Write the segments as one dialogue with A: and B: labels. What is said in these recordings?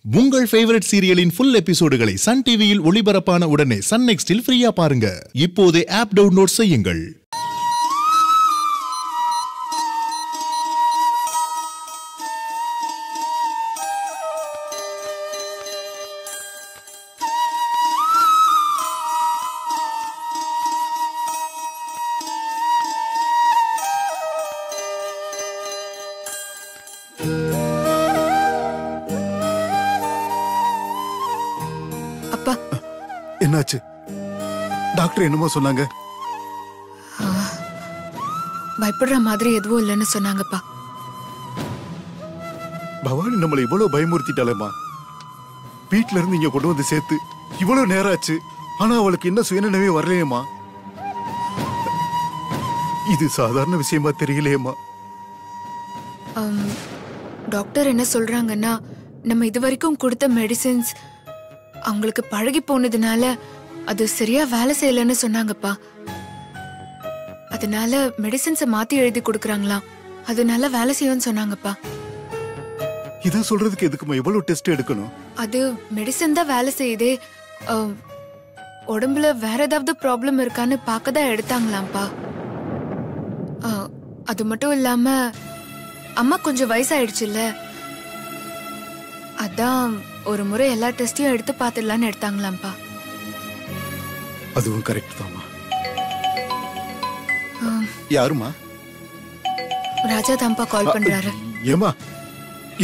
A: உங்கள் favourite சீரியலின் full எபிசோடுகளை Sun டிவியில் ஒளிபரப்பான உடனே சன் நெக்ஸ்டில் ஃப்ரீயா பாருங்க. இப்போதே ஆப் டவுன்லோட் செய்யுங்கள்.
B: என்னாச்சு? டாக்டர் என்னமோ சொன்னாங்க?
C: பயப்படுற மாதிரி எதுவும் இல்லைன்னு சொன்னாங்கப்பா.
B: பவானி நம்மளை இவ்வளவு பயமுறுத்திட்டாளேம்மா. வீட்டுல இருந்து இங்க கொண்டு வந்து சேர்த்து இவ்வளவு நேரம் ஆச்சு. ஆனா அவளுக்கு இன்னும் சுயநினைவே வரலையேம்மா. இது சாதாரண விஷயமா தெரியலையேம்மா.
C: டாக்டர் என்ன சொல்றாங்கன்னா, நம்ம இது வரைக்கும் கொடுத்த மெடிசின்ஸ் அவங்களுக்கு பழகி போனதுனால அது சரியா வேலை செய்யலன்னு சொன்னாங்கப்பா. அதனால மெடிசின்ஸை மாத்தி எழுதி கொடுக்கறாங்களாம். அது நல்லா வேலை செய்யும்னு சொன்னாங்கப்பா.
B: இத சொல்றதுக்கு எதுக்குமா இவ்வளவு டெஸ்ட் எடுக்கணும்?
C: அது மெடிசின் தான் வேலை செய்யுதே, உடம்புல வேற ஏதாவது ப்ராப்ளம் இருக்கான்னு பார்க்க தான் எடுத்தாங்களாம்ப்பா. அது மட்டும் இல்லாம அம்மா கொஞ்சம் வயசாயிடுச்சுல்ல, அதான் ஒரு முறை எல்லா டெஸ்டையும் எடுத்து பார்த்துடலான்னு எடுத்தாங்களாம்ப்பா.
B: அதுவும் கரெக்ட் தான்மா. யாருமா?
C: ராஜா தான்ப்பா கால் பண்றாரு.
B: ஏமா,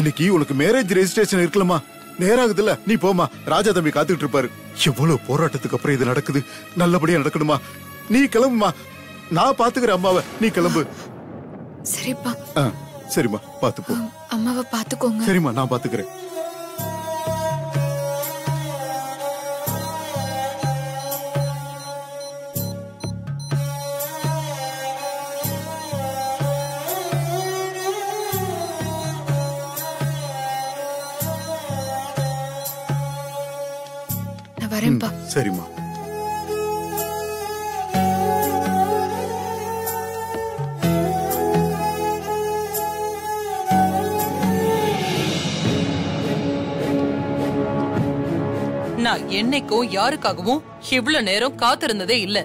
B: இன்னைக்கு உனக்கு மேரேஜ் ரெஜிஸ்ட்ரேஷன் இருக்கலமா? நேராகுதுல்ல, நீ போமா. ராஜா தம்பி காத்துட்டு இருப்பாரு. எவ்வளவு போராட்டத்துக்கு அப்புறம் இது நடக்குது. நல்லபடியா நடக்கணுமா? நீ கிளம்புமா, நான் பாத்துக்கிறேன் அம்மாவை. நீ கிளம்பு.
C: சரிப்பா.
B: சரிம்மா, பாத்து போ.
C: அம்மாவை பாத்துக்கோங்க.
B: சரிம்மா, நான் பாத்துக்கிறேன்.
C: வரேன்ப்பா.
B: சரிம்மா.
D: நான் என்னைக்கும் யாருக்காகவும் இவ்வளவு நேரம் காத்திருந்ததே இல்ல.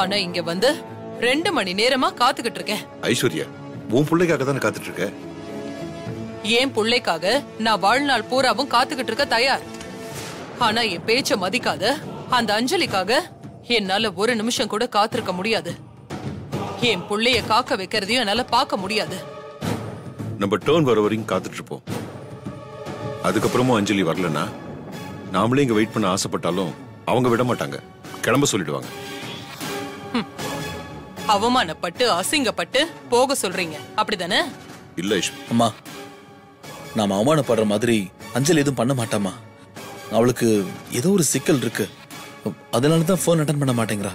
D: ஆனா இங்க வந்து 2 மணி நேரமா காத்துக்கிட்டு இருக்கேன்.
E: ஐஸ்வர்யா, உன் பிள்ளைக்காக தானே காத்துட்டு இருக்க?
D: ஏன் பிள்ளைக்காக நான் வாழ்நாள் பூராவும் காத்துக்கிட்டு இருக்க தயார். ஆனா என் பேச்ச மதிக்காத அந்த அஞ்சலிக்காக என்னால ஒரு நிமிஷம் கூட காத்திருக்க முடியாது. என் புள்ளைய காக்க வைக்கிறதையும் என்னால பார்க்க முடியாது.
E: நம்ம டர்ன் வர வரைக்கும் காத்துட்டு இருப்போம். அதுக்கப்புறமும் அஞ்சலி வரலன்னா நாமளே இங்க வெயிட் பண்ண ஆசைப்பட்டாலும் அவங்க விட மாட்டாங்க, கிளம்ப சொல்லிடுவாங்க.
D: அவமானப்பட்டு அசிங்கப்பட்டு போக சொல்றீங்க, அப்படிதானே?
E: இல்ல
F: அம்மா, நாம அவமானப்படுற மாதிரி அஞ்சலி எதுவும் பண்ண மாட்டாமா. அவளுக்கு ஏதோ ஒரு சிக்கல் இருக்கு, அதனாலதான் போன் அட்டன் பண்ண மாட்டேங்கிறா.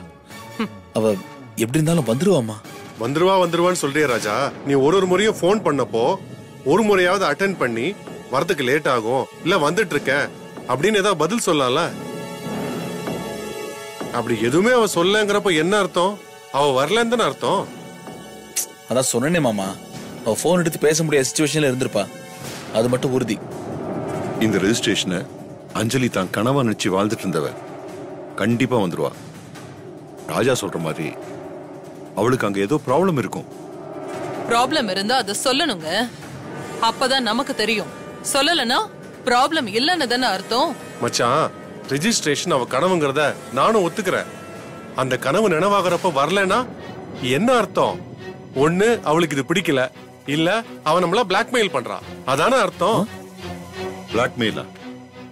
F: அவ எப்படி இருந்தாலும் வந்துருவாமா.
G: வந்துருவான்னு சொல்றியா ராஜா? நீ ஒரு முறையும் போன் பண்ணப்போ ஒரு முறையாவது அட்டென்ட் பண்ணி வரதுக்கு லேட் ஆகும், இல்ல வந்துட்டு இருக்க அப்படின்னு ஏதாவது பதில் சொல்லலாம்ல. அப்படி எதுவுமே அவ சொல்லங்கிறப்ப என்ன அர்த்தம்? அவ வரலன்னு தானே அர்த்தம்.
F: அதான் சொன்னேனே மாமா, அவ போன் எடுத்து பேச முடியாத சிச்சுவேஷன்ல இருந்திருப்பா, அது மட்டும் உறுதி.
E: இந்த ரெஜிஸ்ட்ரேஷனை அஞ்சலி தான் கனவா நினைச்சு வாழ்ந்துட்டு இருந்தவ கண்டிப்பா வந்துருவா. ராஜா சொல்ற மாதிரி அவளுக்கு அங்க ஏதோ ப்ராப்ளம் இருக்கும்.
D: ப்ராப்ளம் இருந்தா அதை சொல்லணுங்க, அப்பதான் நமக்கு தெரியும். சொல்லலனா ப்ராப்ளம் இல்லன்னு தானே அர்த்தம்.
G: மச்சான், ரெஜிஸ்ட்ரேஷன் அவ கனவுங்கிறத நானும் ஒத்துக்கிறேன். அந்த கனவு நினைவாகிறப்ப வரலனா என்ன அர்த்தம்? ஒண்ணு அவளுக்கு இது பிடிக்கல, இல்ல அவ நம்மள பிளாக்மெயில் பண்றான், அதான அர்த்தம்.
E: பிளாக்மெயிலா?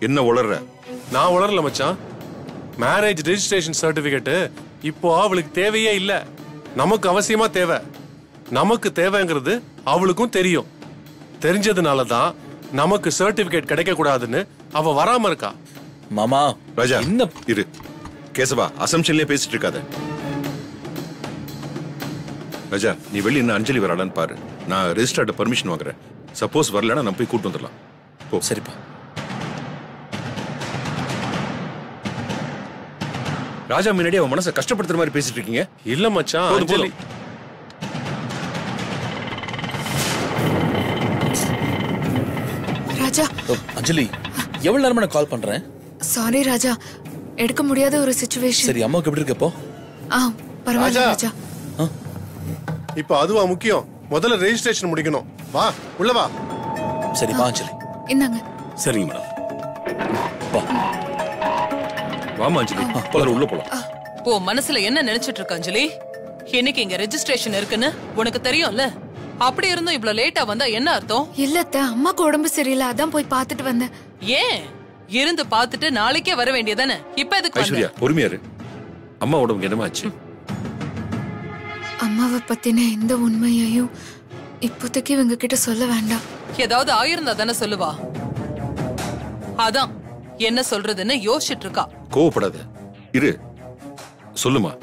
E: என்ன உளர்ற?
G: நான் உளரல மச்சான். மேரேஜ் ரெஜிஸ்ட்ரேஷன் சர்டிபிகேட் இப்போ அவளுக்கு தேவையே இல்ல, நமக்கு அவசியமா தேவை. நமக்கு தேவைங்கிறது அவளுக்கும் தெரியும். தெரிஞ்சதுனாலதான் நமக்கு சர்டிபிகேட் கிடைக்க கூடாதுன்னு அவ வராம இருக்கா.
F: மாமா
E: ராஜா,
F: என்ன
E: இரு. கேசவா, அசம்ஷன்லயே பேசிட்டு இருக்காத. ராஜா, நீ வெளிய என்ன அஞ்சலி வராளான்னு பாரு. நான் ரெஜிஸ்டர்ட்ட பர்மிஷன் வாங்குறேன். சப்போஸ் வரலன்னா நம்ம போய் கூட்டு வந்துடலாம். போ.
F: சரிப்பா.
E: ராஜா முன்னாடி அவன் மனசை கஷ்டப்படுத்துற மாதிரி பேசிட்டு இருக்கீங்க.
G: இல்ல மச்சான், அஞ்சலி
C: ராஜா.
F: அஞ்சலி, எவ்வளவு நேரமா நான் கால் பண்றேன்?
C: சாரி ராஜா, எடுக்க முடியாத ஒரு சிச்சுவேஷன்.
F: சரி, அம்மாவுக்கு எப்படி இருக்கப்போ?
C: பரவாயில்ல ராஜா.
G: இப்ப அதுவா முக்கியம்? முதல்ல ரெஜிஸ்ட்ரேஷன் முடிக்கணும். வா உள்ள வா.
F: சரி வா அஞ்சலி.
C: இந்தாங்க.
H: சரிங்க மேடம்.
F: வா
E: வாமா அஞ்சலி, போலாம் உள்ள போலாம்.
D: ஓ மனசுல என்ன நினைச்சிட்டு இருக்க அஞ்சலி? இன்னைக்கு இங்க ரெஜிஸ்ட்ரேஷன் இருக்குன்னு உனக்கு தெரியும்ல? அப்படி இருந்தும் இவ்வளவு லேட்டா வந்தா என்ன அர்த்தம்?
C: இல்லத்த, அம்மாக்கு உடம்பு சரியில்லை, அதான் போய் பார்த்துட்டு வந்தேன்.
D: ஏன் இருந்து பார்த்துட்டு நாளைக்கே வர வேண்டியதானே? இப்ப எதுக்கு
E: ஐஸ்வர்யா பொறுமையா இரு. அம்மா உடம்புக்கு என்னமாச்சு?
C: அம்மாவை பத்தின எந்த உண்மையையும் இப்போதைக்கு இவங்க கிட்ட சொல்ல வேண்டாம்.
D: ஏதாவது ஆயிருந்தா தானே சொல்லுவா. அதான் என்ன சொல்றதுன்னு யோசிச்சுட்டு இருக்கா.
E: கோவப்படாத, இரு, சொல்லுமா.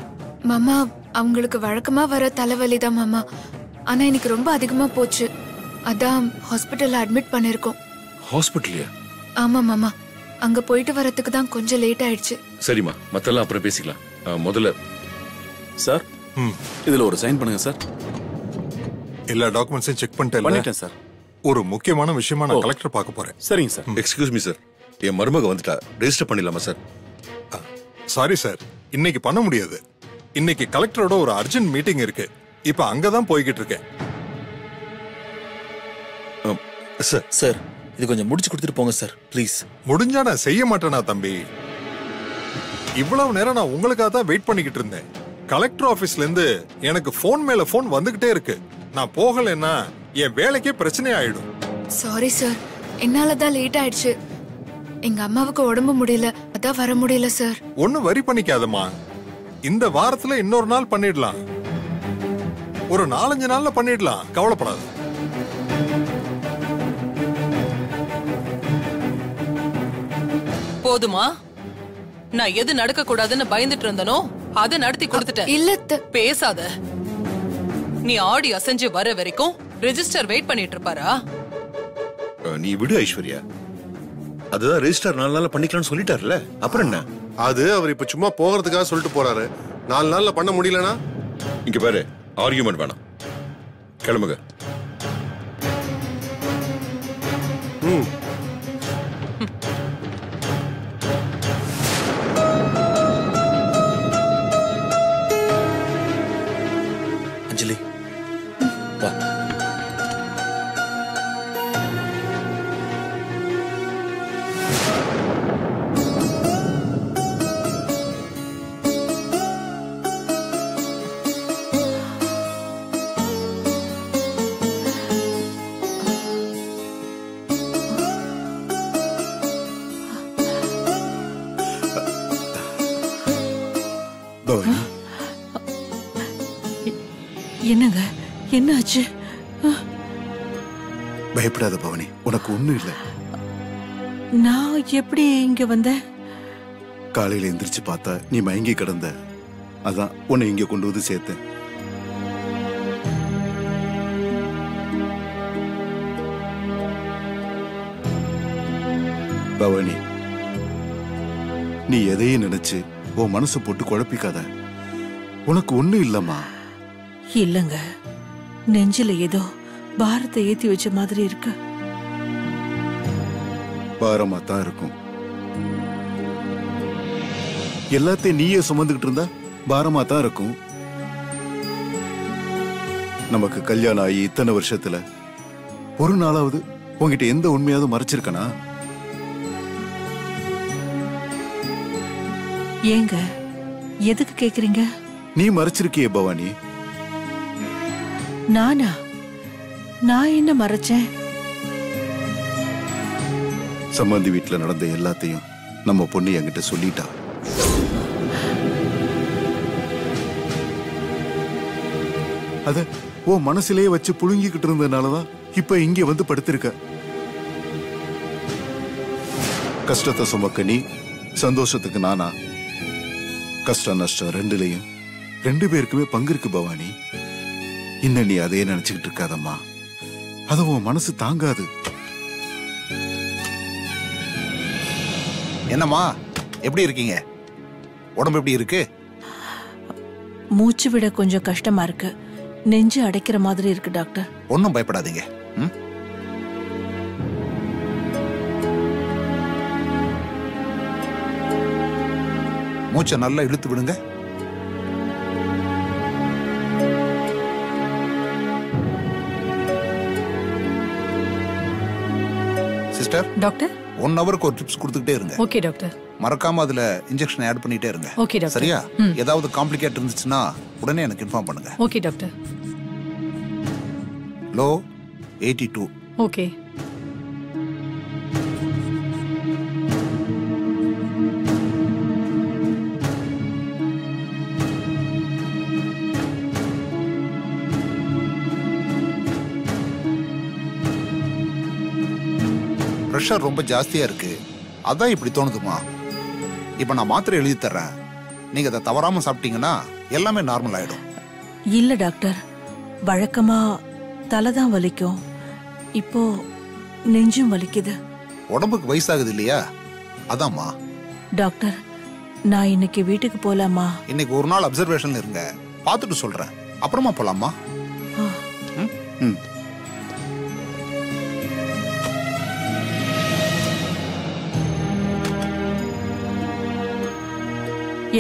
C: மாமா, அவங்களுக்கு வழக்கமா வர தலைவலிதான் மாமா. ஆனா இன்னைக்கு ரொம்ப அதிகமா போச்சு. அதான் ஹாஸ்பிட்டல்ல அட்மிட் பண்ணிருக்கோம்.
E: ஹாஸ்பிட்டல்லையா?
C: ஆமா மாமா, அங்க போயிட்டு வரதுக்கு தான் கொஞ்சம் லேட் ஆயிடுச்சு.
E: சரிம்மா, மத்தெல்லாம் அப்புறம் பேசிக்கலாம். முதல்ல
H: சார், இதுல ஒரு சைன் பண்ணுங்க சார்.
B: எல்லா டாக்குமெண்ட்ஸையும் செக்
H: பண்ணிட்டேன் சார்.
B: ஒரு முக்கியமான விஷயமா நான் கலெக்டர் பார்க்க போறேன்.
H: சரிங்க சார்.
E: எக்ஸ்கியூஸ் மீ சார், என் மருமக வந்துட்டா, ரெஜிஸ்டர் பண்ணிடலாமா சார்?
B: சாரி சார், இன்னைக்கு பண்ண முடியாது. இன்னைக்கு கலெக்டரோட ஒரு அர்ஜென்ட் மீட்டிங் இருக்கு. இப்ப அங்கதான் போய்கிட்டு இருக்கேன்.
E: சார்
F: சார், இது கொஞ்சம் முடிச்சு கொடுத்துட்டு போங்க சார் ப்ளீஸ்.
B: முடிஞ்சா நான் செய்ய மாட்டேனா தம்பி? இவ்வளவு நேரம் நான் உங்களுக்காக தான் வெயிட் பண்ணிக்கிட்டு இருந்தேன். கலெக்டர் ஆபீஸ்ல இருந்து எனக்கு போன் மேல போன் வந்துகிட்டே இருக்கு. நான் போகலன்னா என் வேலைக்கே பிரச்சனை ஆயிடும்.
C: சாரி சார், என்னாலதான் லேட் ஆயிடுச்சு. எங்க அம்மாவுக்கு உடம்பு முடியல, அதான் வர முடியல சார்.
B: ஒண்ணு வரி பண்ணிக்காதம்மா. இந்த வாரத்துல இன்னொரு நாள் பண்ணிடலாம். ஒரு 4-5 நாள்ல பண்ணிடலாம், கவலைப்படாத.
D: போதுமா? நான் எது நடக்க கூடாதுன்னு பயந்துட்டு இருந்தனோ அதை நடத்தி கொடுத்துட்டேன்.
C: இல்ல
D: பேசாத. நீ ஆடி அசைஞ்சு வர வரைக்கும் ரெஜிஸ்டர் வெயிட் பண்ணிட்டு இருப்பாரா?
E: நீ விடு ஐஸ்வர்யா. அதுதான் ரெஜிஸ்டர் 4 நாள்ல பண்ணிக்கலாம்னு சொல்லிட்டாருல, அப்புறம் என்ன?
G: அது அவர் இப்ப சும்மா போகிறதுக்காக சொல்லிட்டு போறாரு. 4 நாள்ல பண்ண முடியலனா?
E: இங்க பாரு, ஆர்கியூமெண்ட் வேணாம், கிளம்புங்க.
F: அஞ்சலி வா.
I: என்னங்க, என்ன ஆச்சு?
B: பயப்படாத பவனி, உனக்கு ஒண்ணும் இல்ல.
I: நான் எப்படி இங்க வந்தேன்?
B: காலையில எந்திரிச்சு பார்த்தா நீ மயங்கி கிடந்த. அதான் உன்னை இங்க கொண்டு வந்து சேர்த்தேன். பவனி, நீ எதையும் நினைச்சு உன் மனசு போட்டு குழப்பிக்காத. உனக்கு ஒண்ணும் இல்லம்மா.
I: இல்லங்க, நெஞ்சில ஏதோ பாரத்தை ஏத்தி வச்ச மாதிரி இருக்கு.
B: பாரமா தான் இருக்கும். எல்லாத்தையும் நீயே சுமந்துகிட்டு இருந்தா பாரமா தான் இருக்கும். நமக்கு கல்யாணம் ஆகி இத்தனை வருஷத்துல ஒரு நாளாவது உங்ககிட்ட எந்த உண்மையாவது மறைச்சிருக்கனா?
I: ஏங்க, எதுக்கு கேக்குறீங்க?
B: நீ மறைச்சிருக்கியே பவானி.
I: நானா? நான் என்ன மறைச்சேன்?
B: சம்பந்தி வீட்டுல நடந்த எல்லாத்தையும் நம்ம பொண்ணு என்கிட்ட சொல்லிட்டா. அத உன் மனசுலயே வச்சு புழுங்கிக்கிட்டு இருந்ததுனாலதான் இப்ப இங்க வந்து படுத்திருக்க. கஷ்டத்தை சுமக்க நீ, சந்தோஷத்துக்கு நானா? கஷ்டம் நஷ்டம் ரெண்டுலயும் 2 பேருக்குமே பங்கு இருக்கு பவானி. இன்னும் நீ அதே நினைச்சுக்கிட்டு இருக்காதம்மா. அது உன் மனசு தாங்காது.
J: என்னம்மா, எப்படி இருக்கீங்க? உடம்பு எப்படி இருக்கு?
I: மூச்சு விட கொஞ்சம் கஷ்டமா இருக்கு. நெஞ்சு அடைக்கிற மாதிரி இருக்கு டாக்டர்.
J: ஒன்னும் பயப்படாதீங்க. மூச்சை நல்லா இழுத்து விடுங்க. சிஸ்டர்,
K: டாக்டர்
J: 1 ஹவருக்கு ஒரு ட்ரிப்ஸ் கொடுத்துக்கிட்டே இருங்க.
K: Okay doctor.
J: மறக்காம அதுல இன்ஜெக்ஷன் ஆட் பண்ணிட்டே இருங்க.
K: Okay doctor.
J: சரியா? ஏதாவது காம்ப்ளிகேட் இருந்துச்சுன்னா உடனே எனக்கு இன்ஃபார்ம் பண்ணுங்க.
K: Okay doctor.
J: Low 82.
K: Okay.
J: Pressure ரொம்ப ஜாஸ்தியா இருக்கு, அதான் இப்படி தோணுதுமா. இப்ப நான் மாத்திரை எழுதி தர்றேன், நீங்க அதை தவறாம சாப்பிட்டீங்கன்னா எல்லாமே நார்மல் ஆயிடும்.
I: இல்ல டாக்டர், வழக்கமா தலைதான் வலிக்கும், இப்போ நெஞ்சும் வலிக்குது.
J: உடம்புக்கு வயசாகுது இல்லையா, அதாம்மா.
I: டாக்டர், நான் இன்னைக்கு வீட்டுக்கு போலாமா?
J: இன்னைக்கு ஒரு நாள் அப்சர்வேஷன்ல இருங்க, பார்த்துட்டு சொல்றேன், அப்புறமா போலாமா?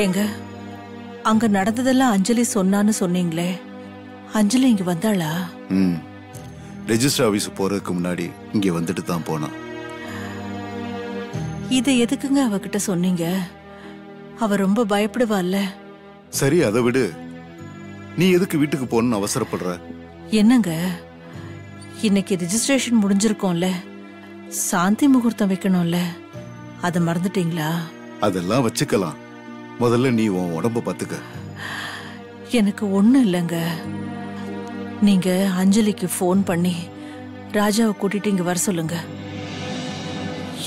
I: ஏங்க, அங்க நடந்ததெல்லாம் அஞ்சலி சொன்னான்னு சொன்னீங்களே, அஞ்சலி இங்க வந்தாளா?
B: ரெஜிஸ்டர் ஆபீஸ் போறதுக்கு முன்னாடி இங்க வந்துட்டு தான் போனா.
I: இதை எதுக்குங்க அவகிட்ட சொன்னீங்க? அவ ரொம்ப பயப்படுவாள்ல.
B: சரி, அதை விடு. நீ எதுக்கு வீட்டுக்கு போகணும்னு அவசரப்படுற?
I: என்னங்க, இன்னைக்கு ரெஜிஸ்ட்ரேஷன் முடிஞ்சிருக்கோம்ல, சாந்தி முகூர்த்தம் வைக்கணும்ல, அதை மறந்துட்டீங்களா?
B: அதெல்லாம் வச்சுக்கலாம், முதல்ல நீ உன் உடம்ப பாத்துக்க.
I: எனக்கு ஒண்ணும் இல்லைங்க, நீங்க அஞ்சலிக்கு ஃபோன் பண்ணி ராஜாவை கூட்டிட்டு இங்க வர சொல்லுங்க.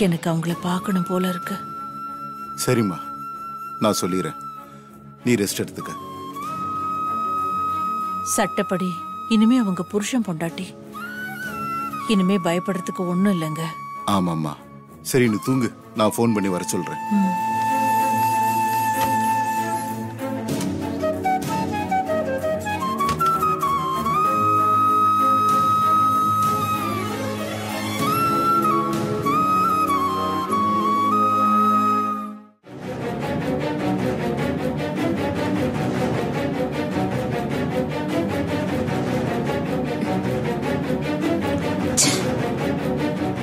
I: எனக்கு அவங்கள பார்க்கணும் போல இருக்கு.
B: சரிம்மா, நான் சொல்லிடுறேன், நீ ரெஸ்ட் எடுத்துக்க.
I: சட்டப்படி இனிமே அவங்க புருஷன் பொண்டாட்டி, இனிமே பயப்படுறதுக்கு ஒண்ணும் இல்லைங்க.
B: ஆமாம்மா, சரி நீ தூங்கு, நான் ஃபோன் பண்ணி வர சொல்றேன்.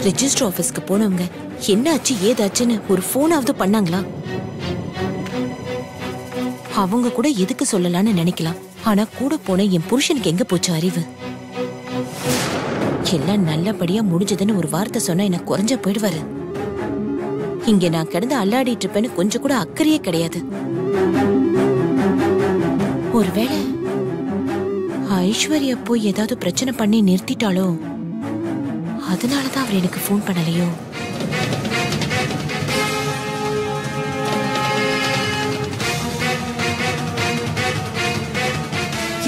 L: ரெஜிஸ்டர் ஆபீஸ்க்கு போனவங்க என்னாச்சு ஏதாச்சுன்னு ஒரு போனாவது பண்ணாங்களா? அவங்க கூட எதுக்கு சொல்லலாம்னு நினைக்கலாம், ஆனா கூட போன என் புருஷனுக்கு எங்க போச்சு அறிவு? எல்லாம் நல்லபடியா முடிஞ்சதுன்னு ஒரு வார்த்தை சொன்னா எனக்கு குறைஞ்ச போயிடுவாரு. இங்க நான் கிடந்து அல்லாடிட்டு இருப்பேன்னு கொஞ்சம் கூட அக்கறையே கிடையாது. ஒருவேளை ஐஸ்வர்யா போய் ஏதாவது பிரச்சனை பண்ணி நிறுத்திட்டாலோ, அதனாலதான் அவர் எனக்கு போன் பண்ணலையோ?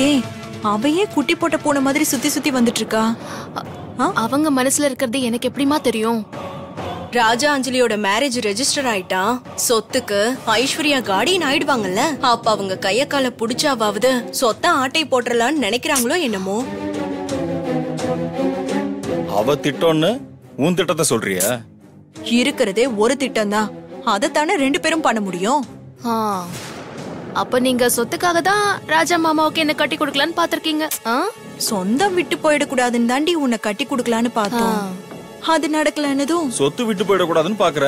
M: ஏன் அவையே குட்டி போட்ட போன மாதிரி சுத்தி சுத்தி வந்துட்டு இருக்கா?
C: அவங்க மனசுல இருக்கிறது எனக்கு எப்படிமா தெரியும்?
M: ராஜா அஞ்சலியோட மேரேஜ் ரெஜிஸ்டர் ஆயிட்டா, சொத்துக்கு ஐஸ்வர்யா கார்டியன் ஆயிடுவாங்கல்ல. அப்ப அவங்க கைய கால புடிச்சாவது சொத்த ஆட்டை போட்டுறலான்னு நினைக்கிறாங்களோ என்னமோ.
F: அவ திட்டம்னு உன் திட்டத்தை சொல்றியா?
M: இருக்கிறதே ஒரு திட்டம் தான், அதைத்தானே 2 பேரும் பண்ண முடியும்.
C: அப்ப நீங்க சொத்துக்காக தான் ராஜா மாமாவுக்கு என்ன கட்டி கொடுக்கலான்னு பாத்திருக்கீங்க.
M: சொந்தம் விட்டு போயிடக்கூடாதுன்னு தாண்டி உன்னை கட்டி கொடுக்கலான்னு பார்த்தோம். அது நடக்கலன்னதும்
F: சொத்து விட்டு போயிடக்கூடாதுன்னு பாக்குற.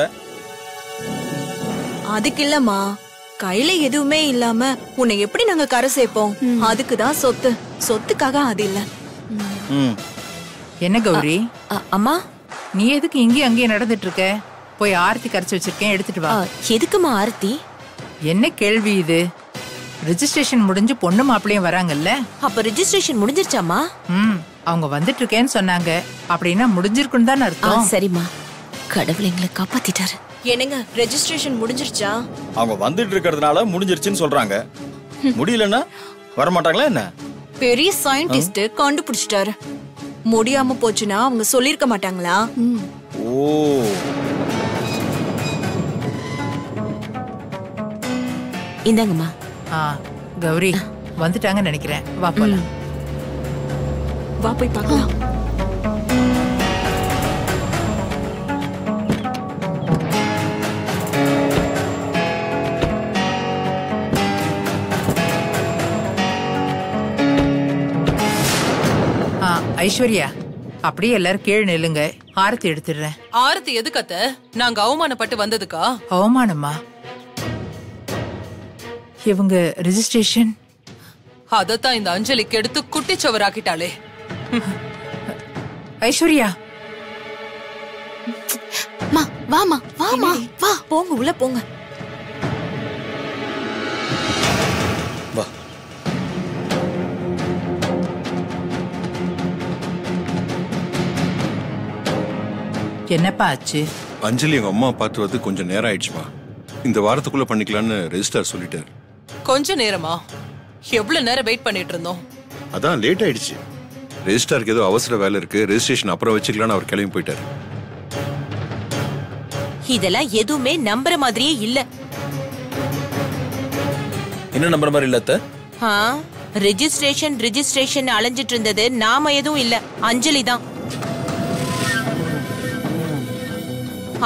M: அதுக்கு இல்லம்மா, கையில எதுவுமே இல்லாம உன்னை எப்படி நாங்க கரை சேர்ப்போம்? அதுக்குதான் சொத்து, சொத்துக்காக அது இல்ல.
N: என்ன கௌரி,
L: அம்மா
N: நீ எதுக்கு இங்கேயும் அங்கேயும் நடந்துட்டு இருக்க? போய் ஆர்த்தி கரைச்சு வச்சிருக்கேன், எடுத்துட்டு வா.
L: எதுக்குமா ஆர்த்தி?
N: என்ன கேள்வி இது? ரெஜிஸ்ட்ரேஷன் முடிஞ்சு பொண்ணு மாப்பிளையும் வராங்கல்ல.
L: அப்ப ரெஜிஸ்ட்ரேஷன் முடிஞ்சிருச்சாமா?
N: அவங்க வந்துட்டு இருக்கேன்னு சொன்னாங்க, அப்படின்னா முடிஞ்சிருக்குன்னு தான் அர்த்தம்.
L: சரிம்மா, கடவுள் எங்களை காப்பாத்திட்டாரு.
M: என்னங்க, ரெஜிஸ்ட்ரேஷன் முடிஞ்சிருச்சா?
F: அவங்க வந்துட்டு இருக்கிறதுனால முடிஞ்சிருச்சுன்னு சொல்றாங்க. முடியலன்னா வரமாட்டாங்களா என்ன?
M: பெரிய சயின்டிஸ்ட் கண்டுபிடிச்சிட்டாரு. முடியாம போச்சுன்னா அவங்க சொல்லிருக்க மாட்டாங்களா?
F: ஓ,
L: இந்தாங்கம்மா.
N: கௌரி வந்துட்டாங்கன்னு நினைக்கிறேன், வா போலாம்.
M: வா போய் பார்க்கலாம்.
N: ஐஸ்வர்யா அப்படியே எல்லாரும் கீழே நில்லுங்க, ஆரத்தி எடுத்துடுறேன்.
D: ஆரத்தி எதுக்கு அத்தை? நாங்க அவமானப்பட்டு வந்ததுக்கா?
N: அவமானமா? இவங்க ரெஜிஸ்ட்ரேஷன்
D: அதத்தான் இந்த அஞ்சலிக்கு எடுத்து குட்டிச்சவராக்கிட்டாளே.
N: ஐஸ்வர்யா
L: வாமா வாமா வா, போங்க உள்ள போங்க.
F: வா.
N: என்னப்பா ஆச்சு?
E: அஞ்சலி எங்க அம்மா பார்த்து வந்து கொஞ்சம் நேரம் ஆயிடுச்சுமா. இந்த வாரத்துக்குள்ள பண்ணிக்கலாம்னு ரெஜிஸ்டார் சொல்லிட்டாரு.
D: கொஞ்ச நேரமா? எவ்வளவு நேரம் வெயிட் பண்ணிட்டு இருந்தோம்.
E: அதான் லேட் ஆயிடுச்சு. ரெஜிஸ்டாருக்கு ஏதோ அவசர வேலை இருக்கு, ரெஜிஸ்ட்ரேஷன் அப்புறம் வச்சுக்கலாம்னு அவர் கிளம்பி போயிட்டாரு.
L: இதெல்லாம் எதுவுமே நம்புற மாதிரியே இல்ல.
F: என்ன நம்புற மாதிரி இல்ல அத்தை?
L: ரெஜிஸ்ட்ரேஷன் அலைஞ்சிட்டு இருந்தது நாம எதுவும் இல்ல, அஞ்சலி தான்.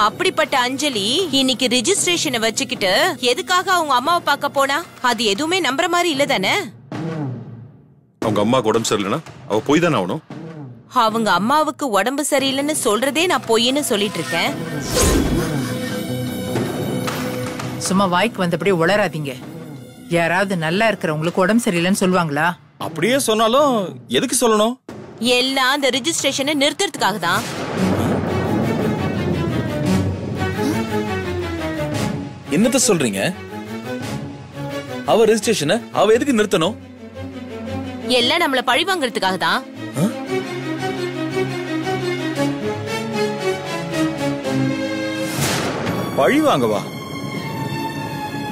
L: அப்படிப்பட்ட அஞ்சலி இன்னைக்கு ரெஜிஸ்ட்ரேஷனை வச்சுக்கிட்டு எதுக்காக அவங்க அம்மாவை பார்க்க போனா? அது எதுவுமே நம்புற மாதிரி இல்ல தானே?
E: அவங்க அம்மாவுக்கு உடம்பு சரியில்லைன்னா அவ போய் தானே ஆகணும்.
L: அவங்க அம்மாவுக்கு உடம்பு சரியில்லைன்னு சொல்றதே நான் பொய்ன்னு சொல்லிட்டு இருக்கேன்.
N: சும்மா வாய்க்கு வந்தபடி உளராதீங்க. யாராவது நல்லா இருக்கிறவங்களுக்கு உடம்பு சரியில்லைன்னு சொல்லுவாங்களா?
H: அப்படியே சொன்னாலும் எதுக்கு சொல்லணும்?
L: எல்லாம் அந்த ரெஜிஸ்ட்ரேஷனை நிறுத்துறதுக்காக தான்.
F: என்னத்த சொல்றீங்க? அவ ரெஜிஸ்ட்ரேஷனை அவ எதுக்கு நிறுத்தணும்?
L: எல்லாம் நம்மள பழி வாங்குறதுக்காக தான்.
H: பழி வாங்கவா?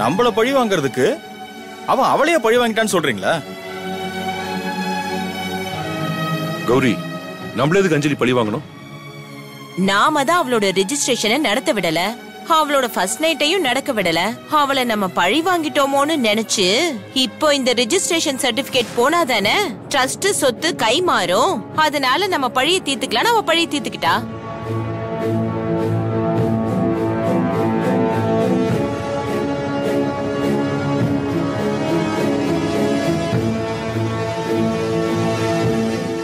H: நம்மள பழி வாங்குறதுக்கு அவன் அவளையே பழி வாங்கிட்டான்னு சொல்றீங்களா?
E: கௌரி, நம்மள எதுக்கு அஞ்சலி பழி வாங்கணும்?
L: நாம தான் அவளோட ரெஜிஸ்ட்ரேஷனை நடத்த விடல, அவளோட ஃபர்ஸ்ட் நைட்டையும் நடக்க விடல. அவளை நம்ம பழி வாங்கிட்டோமோன்னு நினைச்சு இப்போ இந்த ரெஜிஸ்ட்ரேஷன் சர்டிபிகேட் போனாதானே ட்ரஸ்ட் சொத்து கை மாறும். அதனால நம்ம பழிய தீர்த்துக்கலாம். அவ பழிய தீர்த்துக்கிட்டா.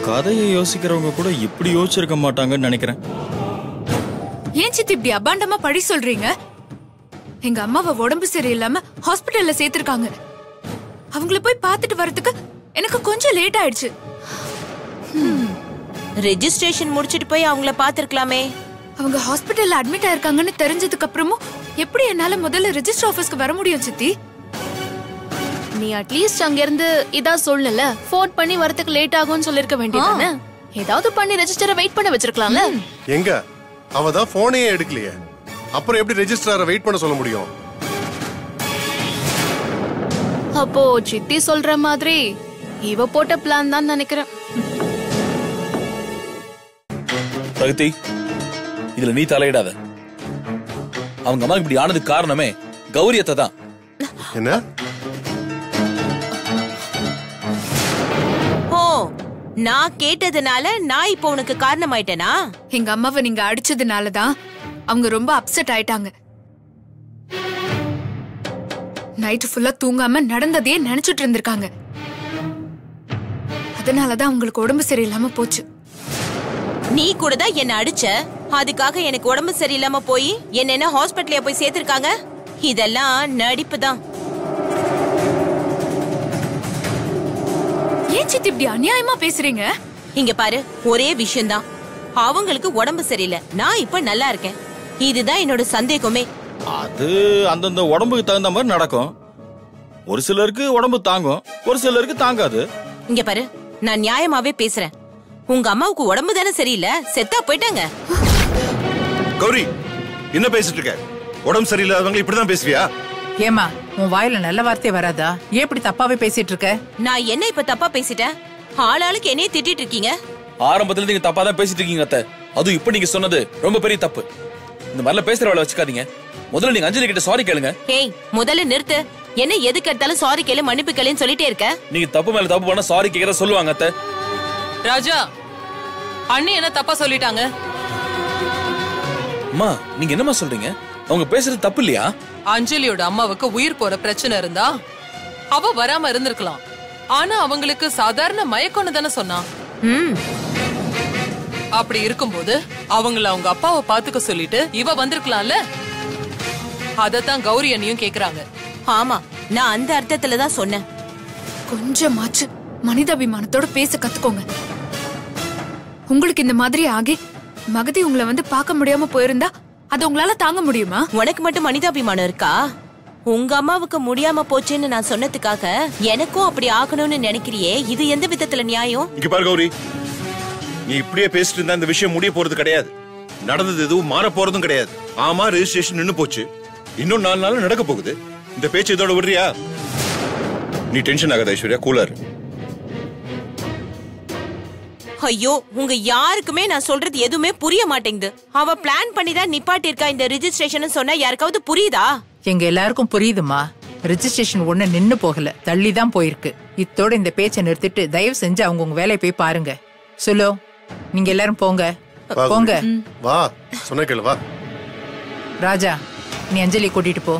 H: கதையை யோசிக்கிறவங்க கூட இப்படி யோசிச்சிருக்க மாட்டாங்கன்னு நினைக்கிறேன்.
C: ஏன் சித்தி இப்படி அபாண்டமா பழி சொல்றீங்க? எங்க அம்மாவை உடம்பு சரியில்லாம ஹாஸ்பிட்டல்ல சேர்த்திருக்காங்க. அவங்கள போய் பார்த்துட்டு வரதுக்கு எனக்கு கொஞ்சம் லேட் ஆயிடுச்சு.
L: ரெஜிஸ்ட்ரேஷன் முடிச்சிட்டு போய் அவங்கள பாத்துருக்கலாமே.
C: அவங்க ஹாஸ்பிட்டல்ல அட்மிட் ஆயிருக்காங்கன்னு தெரிஞ்சதுக்கு அப்புறமும் எப்படி என்னால முதல்ல ரெஜிஸ்டர் ஆபீஸ்க்கு வர முடியும் சித்தி?
K: நீ அட்லீஸ்ட் அங்க இருந்து இதா சொல்லல, போன் பண்ணி வரதுக்கு லேட் ஆகும்னு சொல்லிருக்க வேண்டியதானே? ஏதாவது பண்ணி ரெஜிஸ்டரை வெயிட் பண்ண வச்சிருக்கலாம்ல.
G: எங்க அவ தான் போனே எடுக்கலையே, அப்புறம் எப்படி ரெஜிஸ்ட்ராரை வெயிட் பண்ண சொல்ல முடியும்?
K: அப்போ சித்தி சொல்ற மாதிரி இவ போட்ட பிளான் தான் நினைக்கிறேன்.
F: பிரகதி, இதுல நீ தலையிடாத. அவங்க அம்மா இப்படி ஆனதுக்கு காரணமே கௌரியத்தை தான்.
G: என்ன?
L: ஓ, நான் கேட்டதுனால நான் இப்போ உனக்கு காரணமாயிட்டேனா?
C: எங்க அம்மாவை நீங்க அடிச்சதுனாலதான் அவங்க ரொம்ப அப்செட் ஆயிட்டாங்க. நைட் ஃபுல்லா தூங்காம நடந்ததையே நினைச்சிட்டு இருந்திருக்காங்க. அதனாலதான் உங்களுக்கு உடம்பு சரியில்லாம போச்சு.
L: நீ கூட தான் என்ன அடிச்ச. அதுக்காக எனக்கு உடம்பு சரியில்லாம போய் என்ன ஹாஸ்பிட்டல்ல போய் சேர்த்திருக்காங்க. இதெல்லாம் நடிப்பு தான்.
C: ஏன் சித்தி இப்படி அநியாயமா பேசுறீங்க?
L: இங்க பாரு, ஒரே விஷயம்தான். அவங்களுக்கு உடம்பு சரியில்லை, நான் இப்ப நல்லா இருக்கேன். இதுதான் என்னோட சந்தேகமே.
H: அது அந்தந்த உடம்புக்கு தகுந்த மாதிரி நடக்கும். ஒரு சிலருக்கு உடம்பு தாங்கும், ஒரு சிலருக்கு தாங்காது.
L: இங்க பாரு, நான் நியாயமாவே பேசுறேன். உங்க அம்மாவுக்கு உடம்பு தானே சரியில்லை, செத்தா போயிட்டாங்க.
E: கௌரி, என்ன பேசிட்டு இருக்க? உடம்பு சரியில்லாதவங்க இப்படிதான் பேசுவியா?
N: ஏமா, உன் வாயில நல்ல வார்த்தை வராதா? ஏன் இப்படி தப்பாவே பேசிட்டு இருக்க?
L: நான் என்ன இப்ப தப்பா பேசிட்டேன்? ஆளாளுக்கு என்னைய திட்டிட்டு இருக்கீங்க.
F: ஆரம்பத்துல நீங்க தப்பா தான் பேசிட்டு இருக்கீங்க அத்தை. அதுவும் இப்ப நீங்க சொன்னது ரொம்ப பெரிய தப்பு. இந்த மாதிரில பேசுறவளை வச்சுக்காதீங்க. முதல்ல நீங்க அஞ்சலி கிட்ட சாரி கேளுங்க.
L: ஏய், முதல்ல நிறுத்து. என்ன எதுக்கு எடுத்தாலும் சாரி கேளு, மன்னிப்பு கேளுன்னு சொல்லிட்டே இருக்க.
F: நீங்க தப்பு மேல தப்பு பண்ணா சாரி கேக்குறத சொல்லுவாங்க அத்தை.
D: ராஜா, அண்ணி என்ன தப்பா சொல்லிட்டாங்க?
F: அம்மா, நீங்க என்னமா சொல்றீங்க? அவங்க பேசுறது தப்பு இல்லையா?
D: அஞ்சலியோட அம்மாவுக்கு உயிர் போற பிரச்சனை இருந்தா அவ வராம இருந்திருக்கலாம். ஆனா அவங்களுக்கு சாதாரண மயக்கம்னு தானே சொன்னா. அப்படி இருக்கும்போது அவங்கள அவங்க அப்பாவை பாத்துக்க சொல்லிட்டு இவ வந்திருக்கலாம்ல. அதத்தான் கௌரி அண்ணியும் கேக்குறாங்க.
L: ஆமா, நான் அந்த அர்த்தத்துல தான் சொன்னேன்.
C: கொஞ்சமாச்சு மனிதாபிமானத்தோட பேச கத்துக்கோங்க. உங்களுக்கு இந்த மாதிரி ஆகி மகதி உங்களை வந்து பார்க்க முடியாம போயிருந்தா அது உங்களால தாங்க முடியுமா?
L: உனக்கு மட்டும் மனிதாபிமானம் இருக்கா? உங்க அம்மாவுக்கு முடியாம போச்சுன்னு நான் சொன்னதுக்காக எனக்கும் அப்படி ஆகணும்னு நினைக்கிறியே, இது எந்த விதத்துல நியாயம்?
E: இங்க பாரு கௌரி, நீ இப்படியே பேசிட்டு இருந்தா இந்த விஷயம் முடிய போறது கிடையாது. நடந்தது எதுவும் மாற போறதும் கிடையாது. ஆமா, ரெஜிஸ்ட்ரேஷன் நின்னு போச்சு. இன்னும் 4 நாள் நடக்க போகுது. இந்த பேச்சு இதோட விடுறியா? நீ டென்ஷன் ஆகாத ஐஸ்வர்யா, கூலர்.
L: ஐயோ, உங்க யாருக்குமே நான் சொல்றது எதுவுமே புரிய மாட்டேங்குது. அவ பிளான் பண்ணி தான் நிப்பாட்டி இருக்கா இந்த ரெஜிஸ்ட்ரேஷன் சொன்னா யாருக்காவது புரியுதா?
N: எங்க எல்லாருக்கும் புரியுதுமா. ரெஜிஸ்ட்ரேஷன் ஒண்ணு நின்னு போகல, தள்ளி தான் போயிருக்கு. இத்தோட இந்த பேச்சை நிறுத்திட்டு தயவு செஞ்சு அவங்க உங்க வேலையை போய் பாருங்க. சொல்லோ, நீங்க எல்லாரும் போங்க போங்க.
G: வா, சொன்ன கேளு, வா.
N: ராஜா, நீ அஞ்சலி கூட்டிட்டு போ.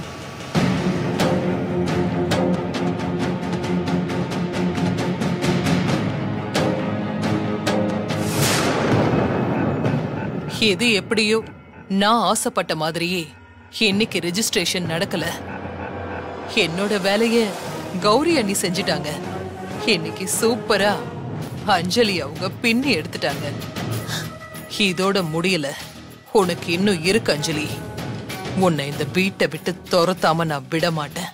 D: எது எப்படியோ நான் ஆசைப்பட்ட மாதிரியே இன்னைக்கு ரெஜிஸ்ட்ரேஷன் நடக்கல. என்னோட வேலைய கௌரி அண்ணி செஞ்சிட்டாங்க. இன்னைக்கு சூப்பரா அஞ்சலி அவங்க பின்னி எடுத்துட்டாங்க. இதோட முடியல, உனக்கு இன்னும் இருக்கு அஞ்சலி. உன்னை இந்த வீட்டை விட்டு துரத்தாம நான் விட மாட்டேன்.